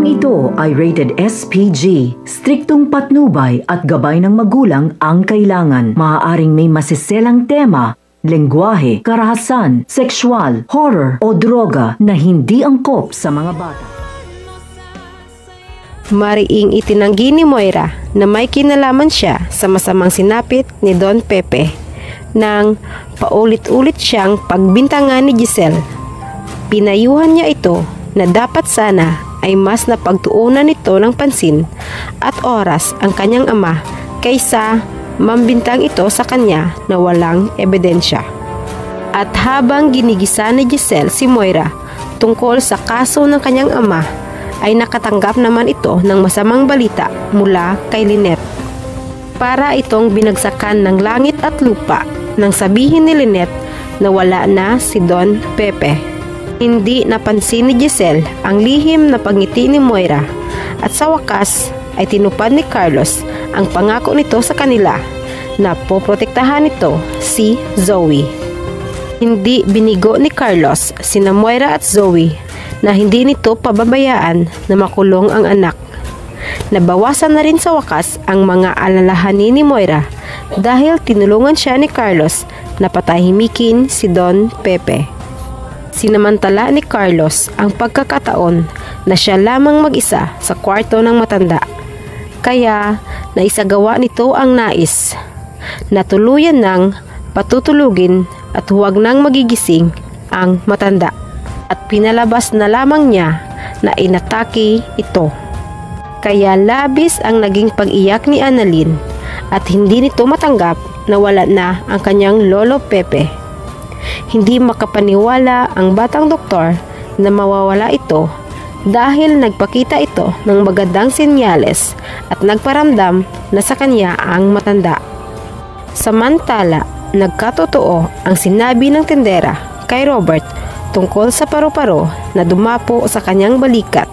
Programang ito ay rated SPG. Striktong patnubay at gabay ng magulang ang kailangan. Maaaring may masiselang tema, lengguwahe, karahasan, sexual, horror o droga na hindi angkop sa mga bata. Mariing itinanggi ni Moira na may kinalaman siya sa masamang sinapit ni Don Pepe nang paulit-ulit siyang pagbintangan ni Giselle. Pinayuhan niya ito na dapat sana ay mas napagtuunan nito ng pansin at oras ang kanyang ama kaysa mambintang ito sa kanya na walang ebidensya. At habang ginigisa ni Giselle si Moira tungkol sa kaso ng kanyang ama, ay nakatanggap naman ito ng masamang balita mula kay Lynette. Para itong binagsakan ng langit at lupa nang sabihin ni Lynette na wala na si Don Pepe. Hindi napansin ni Giselle ang lihim na pagngiti ni Moira at sa wakas ay tinupad ni Carlos ang pangako nito sa kanila na poprotektahan nito si Zoe. Hindi binigo ni Carlos sina Moira at Zoe na hindi nito pababayaan na makulong ang anak. Nabawasan na rin sa wakas ang mga alalahanin ni Moira dahil tinulungan siya ni Carlos na patahimikin si Don Pepe. Sinamantala ni Carlos ang pagkakataon na siya lamang mag-isa sa kwarto ng matanda. Kaya naisagawa nito ang nais na tuluyan nang patutulugin at huwag nang magigising ang matanda. At pinalabas na lamang niya na inatake ito. Kaya labis ang naging pag-iyak ni Annalyn at hindi nito matanggap na wala na ang kanyang lolo Pepe. Hindi makapaniwala ang batang doktor na mawawala ito dahil nagpakita ito ng magandang senyales at nagparamdam na sa kanya ang matanda. Samantala, nagkatotoo ang sinabi ng tendera kay Robert tungkol sa paru-paro na dumapo sa kanyang balikat,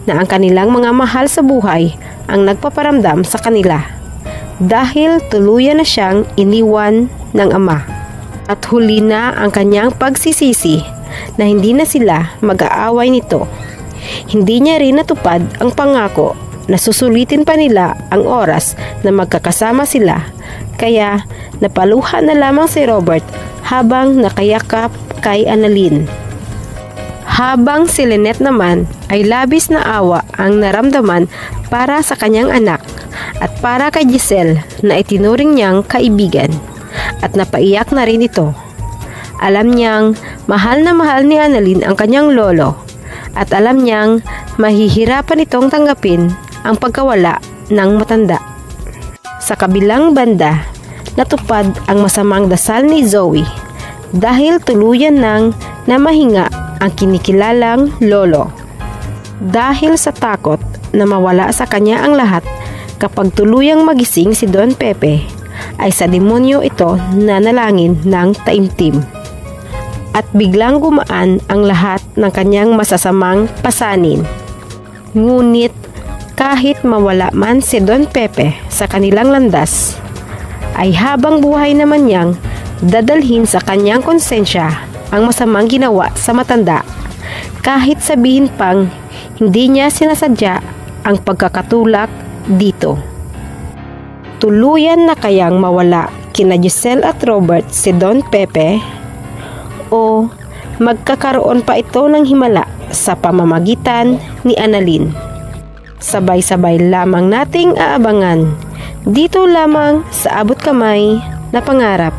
na ang kanilang mga mahal sa buhay ang nagpaparamdam sa kanila dahil tuluyan na siyang iniwan ng ama. At huli na ang kanyang pagsisisi na hindi na sila mag-aaway nito. Hindi niya rin natupad ang pangako na susulitin pa nila ang oras na magkakasama sila, kaya napaluha na lamang si Robert habang nakayakap kay Annalyn. Habang si Lynette naman ay labis na awa ang naramdaman para sa kanyang anak at para kay Giselle na itinuring niyang kaibigan. At napaiyak na rin ito. Alam niyang mahal na mahal ni Annalyn ang kanyang lolo at alam niyang mahihirapan itong tanggapin ang pagkawala ng matanda. Sa kabilang banda, natupad ang masamang dasal ni Zoe dahil tuluyan nang namahinga ang kinikilalang lolo. Dahil sa takot na mawala sa kanya ang lahat kapag tuluyang magising si Don Pepe, ay sa demonyo ito nanalangin ng taimtim. At biglang gumaan ang lahat ng kanyang masasamang pasanin. Ngunit kahit mawala man si Don Pepe sa kanilang landas, ay habang buhay naman niyang dadalhin sa kanyang konsensya ang masamang ginawa sa matanda, kahit sabihin pang hindi niya sinasadya ang pagkakatulak dito. Tuluyan na kayang mawala kina Giselle at Robert si Don Pepe o magkakaroon pa ito ng himala sa pamamagitan ni Annalyn? Sabay-sabay lamang nating aabangan dito lamang sa Abot Kamay na Pangarap.